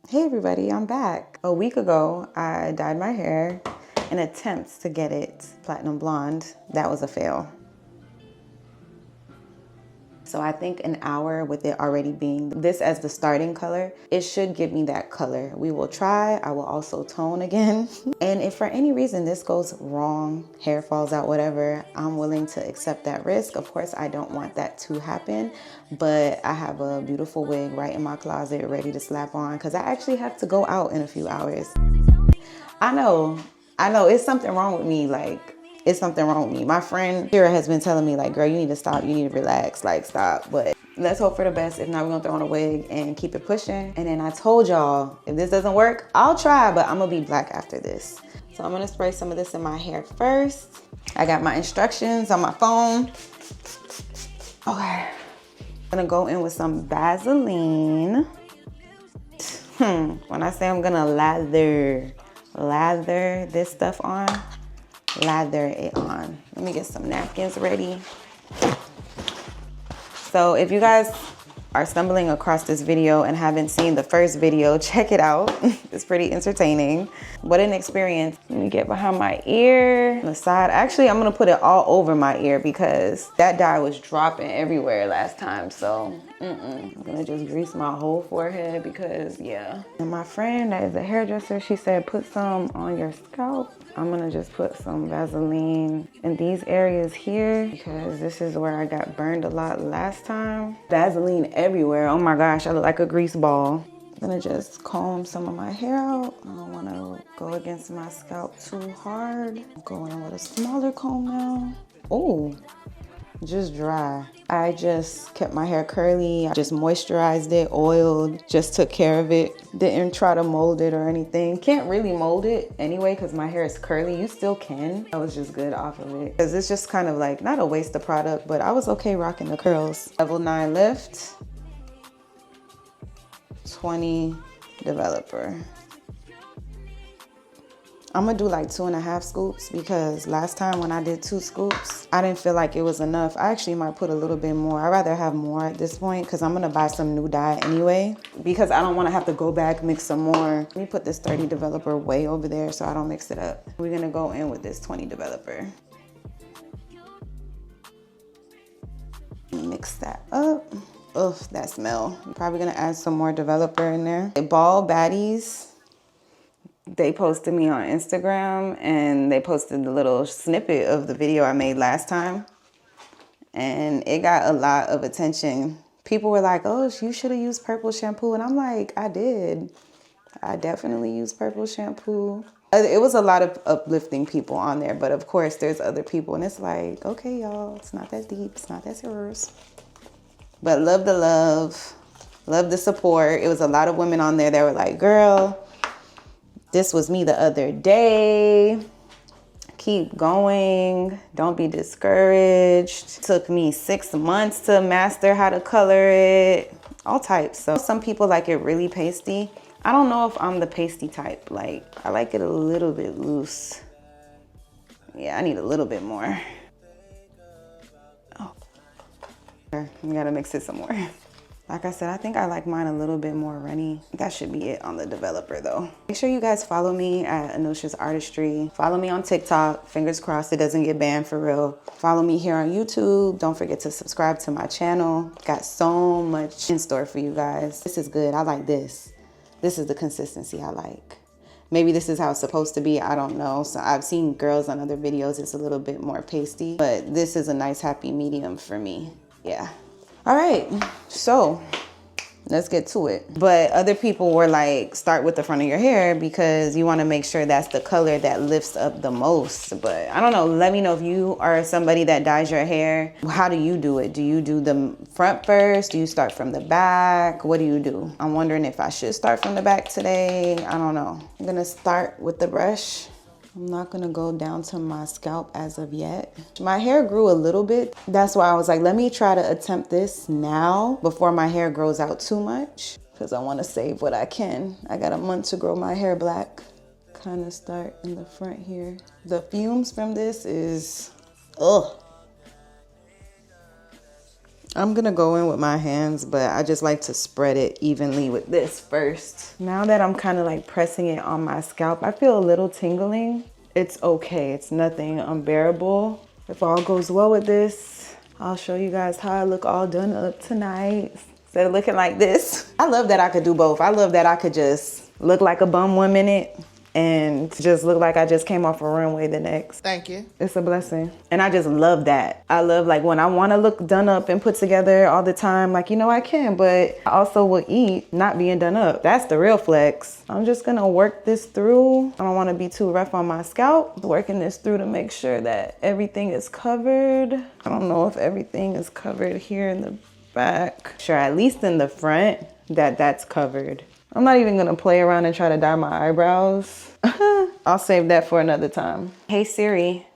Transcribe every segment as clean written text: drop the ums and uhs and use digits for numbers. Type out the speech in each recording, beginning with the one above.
Hey everybody, I'm back. A week ago, I dyed my hair in attempts to get it platinum blonde. That was a fail. So I think an hour with it already being this as the starting color, it should give me that color. We will try. I will also tone again. And if for any reason this goes wrong, hair falls out, whatever, I'm willing to accept that risk. Of course, I don't want that to happen, but I have a beautiful wig right in my closet ready to slap on because I actually have to go out in a few hours. I know, it's something wrong with me. Like, it's something wrong with me. My friend Kira has been telling me like, girl, you need to stop. You need to relax, like stop. But let's hope for the best. If not, we're gonna throw on a wig and keep it pushing. And then I told y'all, if this doesn't work, I'll try, but I'm gonna be black after this. So I'm gonna spray some of this in my hair first. I got my instructions on my phone. Okay. I'm gonna go in with some Vaseline. When I say I'm gonna lather this stuff on, lather it on. Let me get some napkins ready. So if you guys are stumbling across this video and haven't seen the first video, check it out. It's pretty entertaining. What an experience. Let me get behind my ear, on the side. Actually, I'm gonna put it all over my ear because that dye was dropping everywhere last time. So I'm gonna just grease my whole forehead because yeah. And my friend that is a hairdresser, she said, put some on your scalp. I'm gonna just put some Vaseline in these areas here because this is where I got burned a lot last time. Vaseline everywhere. Oh my gosh, I look like a grease ball. I'm gonna just comb some of my hair out. I don't wanna go against my scalp too hard. I'm going in with a smaller comb now. Oh, just dry. I just kept my hair curly. I just moisturized it, oiled, just took care of it. Didn't try to mold it or anything. Can't really mold it anyway because my hair is curly. You still can. I was just good off of it. Because it's just kind of like, not a waste of product, but I was okay rocking the curls. Level 9 lift, 20 developer. I'm gonna do like 2.5 scoops because last time when I did 2 scoops, I didn't feel like it was enough. I actually might put a little bit more. I'd rather have more at this point because I'm gonna buy some new dye anyway because I don't wanna have to go back, mix some more. Let me put this 30 developer way over there so I don't mix it up. We're gonna go in with this 20 developer. Mix that up. Ugh, that smell. I'm probably gonna add some more developer in there. Bald baddies. They posted me on Instagram and they posted the little snippet of the video I made last time. And it got a lot of attention. People were like, oh, you should have used purple shampoo. And I'm like, I did. I definitely used purple shampoo. It was a lot of uplifting people on there. But of course, there's other people. And it's like, okay, y'all, it's not that deep. It's not that serious. But love the love. Love the support. It was a lot of women on there that were like, girl, this was me the other day. Keep going. Don't be discouraged. Took me 6 months to master how to color it. All types. So some people like it really pasty. I don't know if I'm the pasty type. Like, I like it a little bit loose. Yeah, I need a little bit more. Oh, we gotta mix it some more. Like I said, I think I like mine a little bit more runny. That should be it on the developer though. Make sure you guys follow me at Anusha's Artistry. Follow me on TikTok. Fingers crossed it doesn't get banned for real. Follow me here on YouTube. Don't forget to subscribe to my channel. Got so much in store for you guys. This is good. I like this. This is the consistency I like. Maybe this is how it's supposed to be. I don't know. So I've seen girls on other videos. It's a little bit more pasty, but this is a nice happy medium for me. Yeah. All right, so let's get to it. But other people were like, start with the front of your hair because you want to make sure that's the color that lifts up the most. But I don't know. Let me know if you are somebody that dyes your hair. How do you do it? Do you do the front first? Do you start from the back? What do you do? I'm wondering if I should start from the back today. I don't know. I'm going to start with the brush. I'm not gonna go down to my scalp as of yet. My hair grew a little bit. That's why I was like, let me try to attempt this now before my hair grows out too much because I wanna save what I can. I got a month to grow my hair black. Kind of start in the front here. The fumes from this is, ugh. I'm gonna go in with my hands, but I just like to spread it evenly with this first. Now that I'm kind of like pressing it on my scalp, I feel a little tingling. It's okay, it's nothing unbearable. If all goes well with this, I'll show you guys how I look all done up tonight. Instead of looking like this. I love that I could do both. I love that I could just look like a bum 1 minute and just look like I just came off a runway the next. Thank you. It's a blessing. And I just love that. I love like when I want to look done up and put together all the time, like, you know, I can, but I also will eat not being done up. That's the real flex. I'm just gonna work this through. I don't want to be too rough on my scalp. Working this through to make sure that everything is covered. I don't know if everything is covered here in the back. Sure, at least in the front that's covered. I'm not even gonna play around and try to dye my eyebrows. I'll save that for another time. Hey Siri,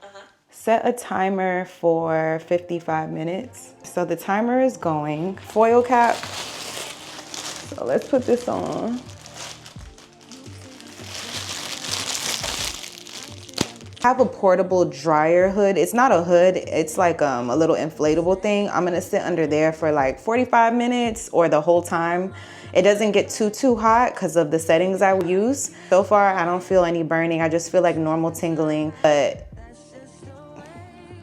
set a timer for 55 minutes. So the timer is going. Foil cap. So let's put this on. I have a portable dryer hood. It's not a hood, it's like a little inflatable thing. I'm gonna sit under there for like 45 minutes or the whole time. It doesn't get too hot because of the settings I use. So far, I don't feel any burning. I just feel like normal tingling, but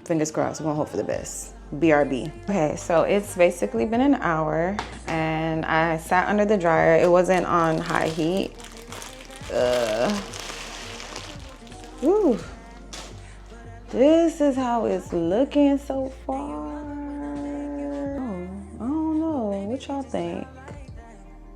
fingers crossed, we're gonna hope for the best. BRB. Okay, so it's basically been an hour and I sat under the dryer. It wasn't on high heat. Woo. This is how it's looking so far. Oh, I don't know, what y'all think?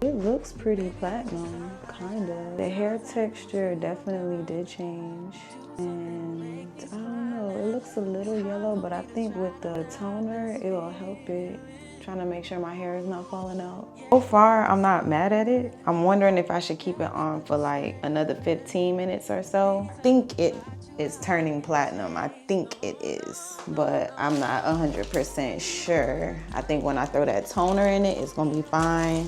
It looks pretty platinum, kinda. The hair texture definitely did change. And I don't know, it looks a little yellow, but I think with the toner, it will help it. Trying to make sure my hair is not falling out. So far, I'm not mad at it. I'm wondering if I should keep it on for like another 15 minutes or so. I think it is turning platinum. I think it is, but I'm not 100% sure. I think when I throw that toner in it, it's gonna be fine.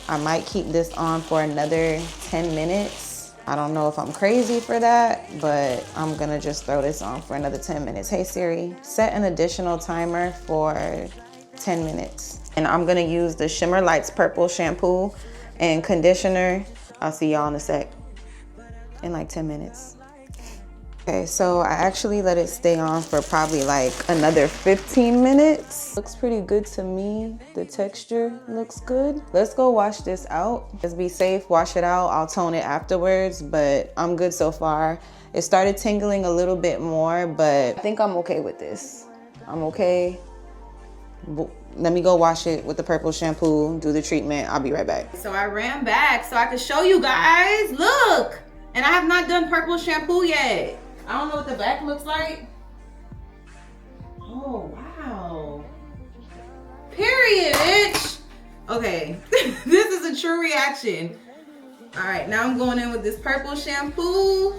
I might keep this on for another 10 minutes. I don't know if I'm crazy for that, but I'm gonna just throw this on for another 10 minutes. Hey Siri, set an additional timer for 10 minutes. And I'm gonna use the Shimmer Lights Purple shampoo and conditioner. I'll see y'all in a sec, in like 10 minutes. Okay, so I actually let it stay on for probably like another 15 minutes. Looks pretty good to me. The texture looks good. Let's go wash this out. Just be safe, wash it out. I'll tone it afterwards, but I'm good so far. It started tingling a little bit more, but I think I'm okay with this. I'm okay. Let me go wash it with the purple shampoo, do the treatment. I'll be right back. So I ran back so I could show you guys. Look! And I have not done purple shampoo yet. I don't know what the back looks like. Oh, wow. Period, bitch. Okay, this is a true reaction. All right, now I'm going in with this purple shampoo.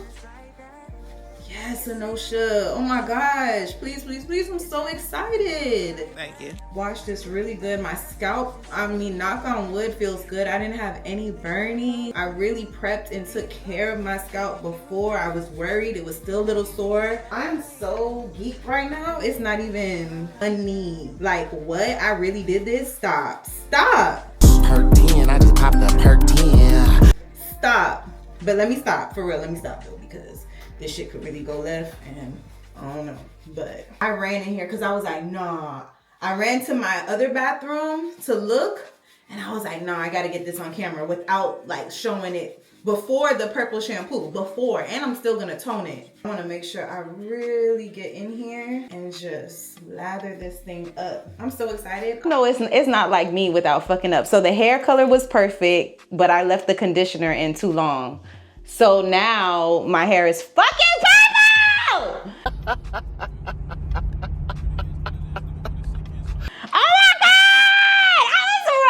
Yes, Anosha. Oh my gosh. Please, please, please. I'm so excited. Thank you. Wash this really good. My scalp, I mean, knock on wood, feels good. I didn't have any burning. I really prepped and took care of my scalp before. I was worried. It was still a little sore. I'm so geeked right now. It's not even funny. Like, what? I really did this? Stop. Stop. Perk 10. I just popped a perk 10. Stop. But let me stop. For real, let me stop though, because this shit could really go left and I don't know. But I ran in here because I was like, nah. I ran to my other bathroom to look and I was like, nah, I gotta get this on camera without like showing it before the purple shampoo, before, and I'm still gonna tone it. I wanna make sure I really get in here and just lather this thing up. I'm so excited. No, it's not like me without fucking up. So the hair color was perfect, but I left the conditioner in too long. So now my hair is fucking purple! Oh my God!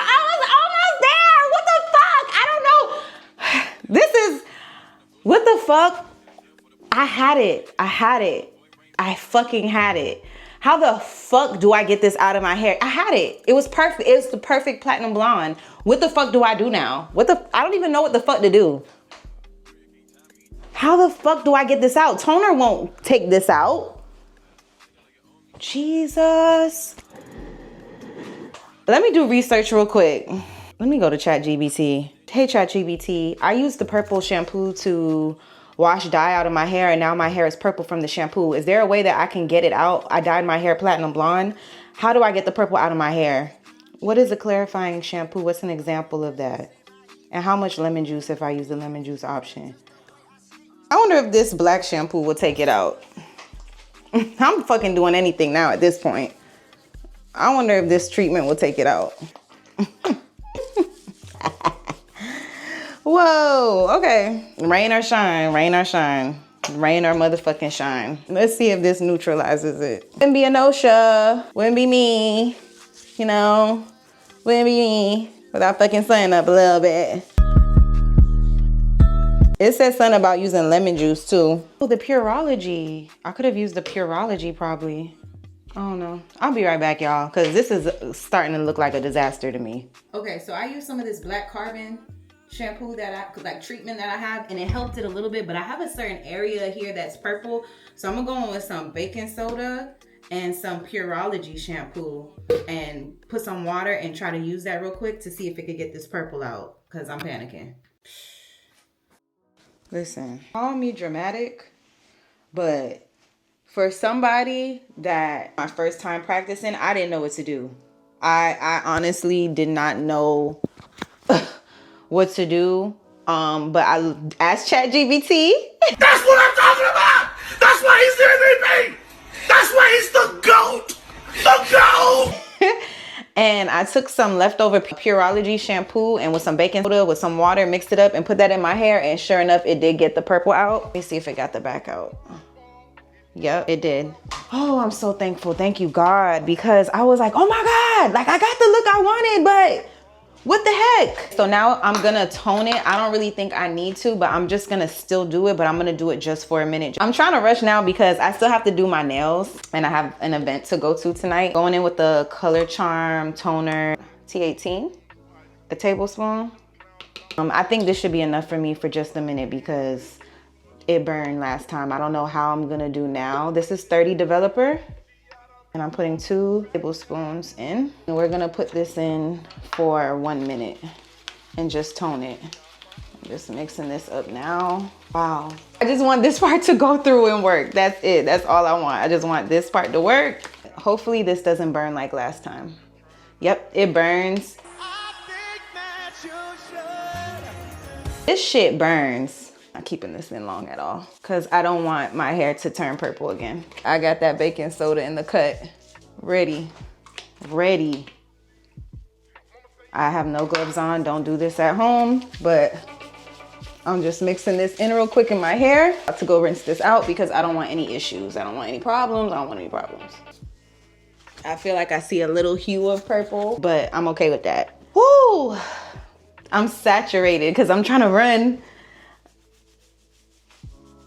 I was almost there! What the fuck? I don't know. This is, what the fuck? I had it. I fucking had it. How the fuck do I get this out of my hair? I had it. It was perfect. It was the perfect platinum blonde. What the fuck do I do now? I don't even know what the fuck to do. How the fuck do I get this out? Toner won't take this out. Jesus. Let me do research real quick. Let me go to ChatGPT. Hey ChatGPT, I used the purple shampoo to wash dye out of my hair and now my hair is purple from the shampoo. Is there a way that I can get it out? I dyed my hair platinum blonde. How do I get the purple out of my hair? What is a clarifying shampoo? What's an example of that? And how much lemon juice if I use the lemon juice option? I wonder if this black shampoo will take it out. I'm fucking doing anything now at this point. I wonder if this treatment will take it out. Whoa, okay. Rain or shine, rain or shine. Rain or motherfucking shine. Let's see if this neutralizes it. Wouldn't be a no-show. Wouldn't be me. You know, wouldn't be me without fucking sun up a little bit. It says something about using lemon juice too. Oh, the Pureology. I could have used the Pureology probably. I don't know. I'll be right back, y'all, because this is starting to look like a disaster to me. Okay, so I used some of this black carbon shampoo treatment that I have, and it helped it a little bit, but I have a certain area here that's purple. So I'm gonna go in with some baking soda and some Pureology shampoo and put some water and try to use that real quick to see if it could get this purple out, because I'm panicking. Listen, call me dramatic, but for somebody that my first time practicing, I didn't know what to do. I honestly did not know what to do. But I asked ChatGPT. That's what I'm talking about! That's why he's the MVP! That's why he's the GOAT! The GOAT! And I took some leftover Pureology shampoo and with some baking soda with some water, mixed it up and put that in my hair. And sure enough, it did get the purple out. Let me see if it got the back out. Yep, it did. Oh, I'm so thankful. Thank you, God. Because I was like, oh my God, like I got the look I wanted, but what the heck? So now I'm gonna tone it. I don't really think I need to, but I'm just gonna still do it, but I'm gonna do it just for a minute. I'm trying to rush now because I still have to do my nails and I have an event to go to tonight. Going in with the Color Charm Toner T18, a tablespoon. I think this should be enough for me for just a minute because it burned last time. I don't know how I'm gonna do now. This is 30 Developer. And I'm putting 2 tablespoons in. And we're gonna put this in for 1 minute and just tone it. I'm just mixing this up now. Wow. I just want this part to go through and work. That's it, that's all I want. I just want this part to work. Hopefully this doesn't burn like last time. Yep, it burns. This shit burns. Not keeping this in long at all because I don't want my hair to turn purple again. I got that baking soda in the cut. Ready. I have no gloves on. Don't do this at home, but I'm just mixing this in real quick in my hair. I have to go rinse this out because I don't want any issues. I don't want any problems. I don't want any problems. I feel like I see a little hue of purple, but I'm okay with that. Woo! I'm saturated because I'm trying to run.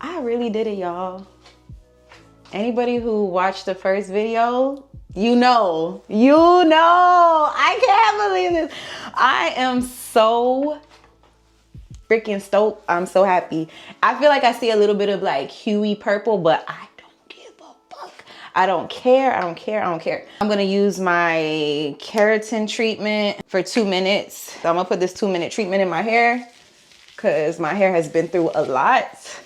I really did it, y'all. Anybody who watched the first video, you know, I can't believe this. I am so freaking stoked. I'm so happy. I feel like I see a little bit of like huey purple, but I don't give a fuck. I don't care. I'm gonna use my keratin treatment for 2 minutes. So I'm gonna put this 2-minute treatment in my hair because my hair has been through a lot.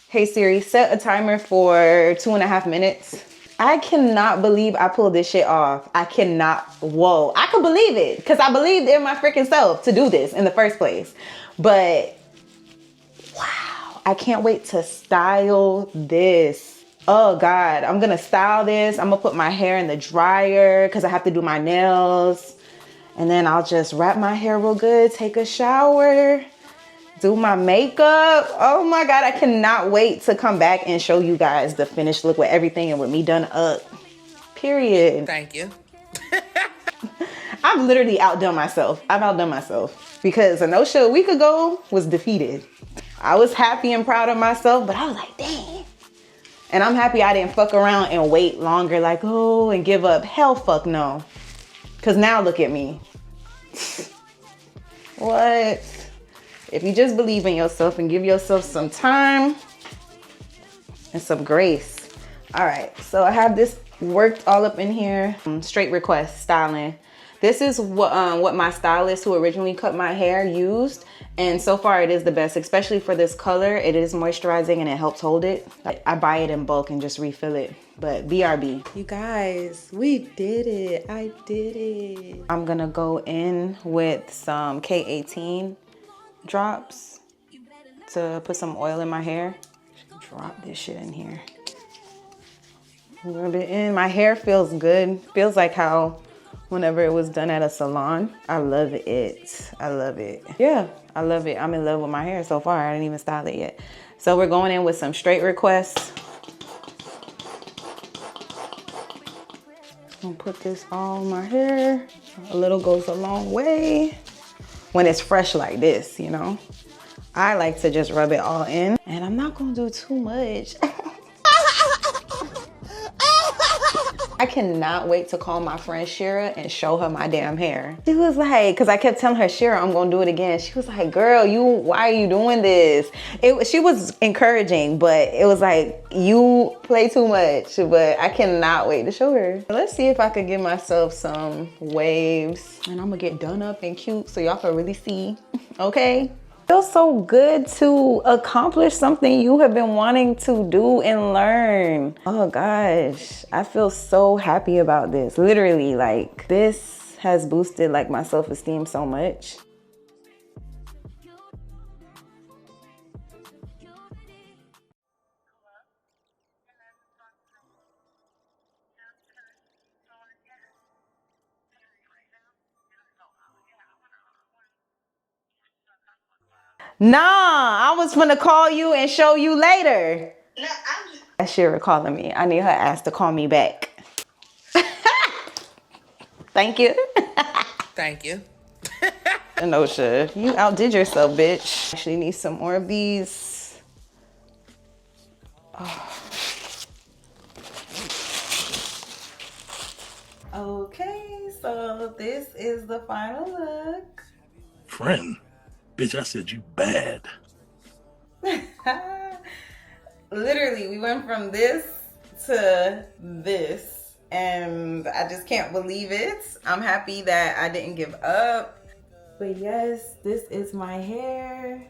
Hey Siri, set a timer for 2.5 minutes. I cannot believe I pulled this shit off. I cannot, whoa. I could believe it because I believed in my freaking self to do this in the first place. But wow, I can't wait to style this. Oh God, I'm gonna style this. I'm gonna put my hair in the dryer because I have to do my nails. And then I'll just wrap my hair real good, take a shower, do my makeup. Oh my God, I cannot wait to come back and show you guys the finished look with everything and with me done up, period. Thank you. I've literally outdone myself. I've outdone myself because a no-show a week ago was defeated. I was happy and proud of myself, but I was like, dang. And I'm happy I didn't fuck around and wait longer like, oh, and give up. Hell fuck no. Because now look at me. What? If you just believe in yourself and give yourself some time and some grace. All right, so I have this worked all up in here. Straight request styling. This is what my stylist who originally cut my hair used. And so far it is the best, especially for this color. It is moisturizing and it helps hold it. I buy it in bulk and just refill it. But BRB. You guys, we did it. I did it. I'm gonna go in with some K18 drops to put some oil in my hair. Drop this shit in here. Rub it in. My hair feels good. Feels like how whenever it was done at a salon. I love it. I love it. Yeah, I love it. I'm in love with my hair so far. I didn't even style it yet. So we're going in with some straight requests. I'm gonna put this all on my hair. A little goes a long way. When it's fresh like this, you know. I like to just rub it all in. And I'm not gonna do too much. I cannot wait to call my friend Shira and show her my damn hair. She was like, cause I kept telling her, Shira, I'm gonna do it again. She was like, girl, why are you doing this? She was encouraging, but it was like, you play too much, but I cannot wait to show her. Let's see if I could give myself some waves and I'm gonna get done up and cute so y'all can really see, okay? Feels so good to accomplish something you have been wanting to do and learn. Oh gosh, I feel so happy about this. Literally, like, this has boosted like my self-esteem so much. Nah, I was gonna call you and show you later. No, that's Shira calling me. I need her ass to call me back. Thank you. Thank you. Anosha, you outdid yourself, bitch. Actually need some more of these. Oh. Okay, so this is the final look. Friend, bitch, I said you bad. Literally, we went from this to this, and I just can't believe it. I'm happy that I didn't give up. But yes, this is my hair.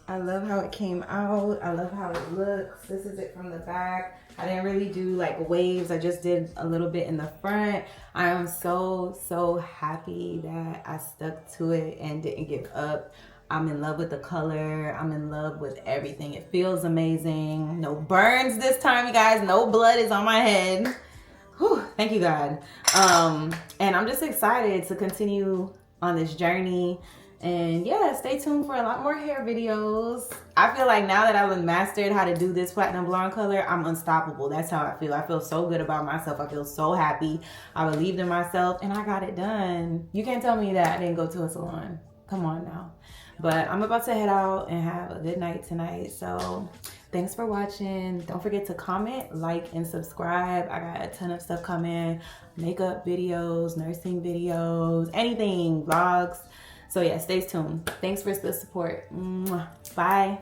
I love how it came out. I love how it looks. This is it from the back. I didn't really do like waves. I just did a little bit in the front. I am so happy that I stuck to it and didn't give up. I'm in love with the color. I'm in love with everything. It feels amazing. No burns this time, you guys. No blood is on my head. Whew, thank you, God. And I'm just excited to continue on this journey. And yeah, stay tuned for a lot more hair videos. I feel like now that I've mastered how to do this platinum blonde color, I'm unstoppable. That's how I feel. I feel so good about myself. I feel so happy. I believed in myself and I got it done. You can't tell me that I didn't go to a salon. Come on now. But I'm about to head out and have a good night tonight. So thanks for watching. Don't forget to comment, like, and subscribe. I got a ton of stuff coming. Makeup videos, nursing videos, anything, vlogs. So yeah, stay tuned. Thanks for the support. Bye.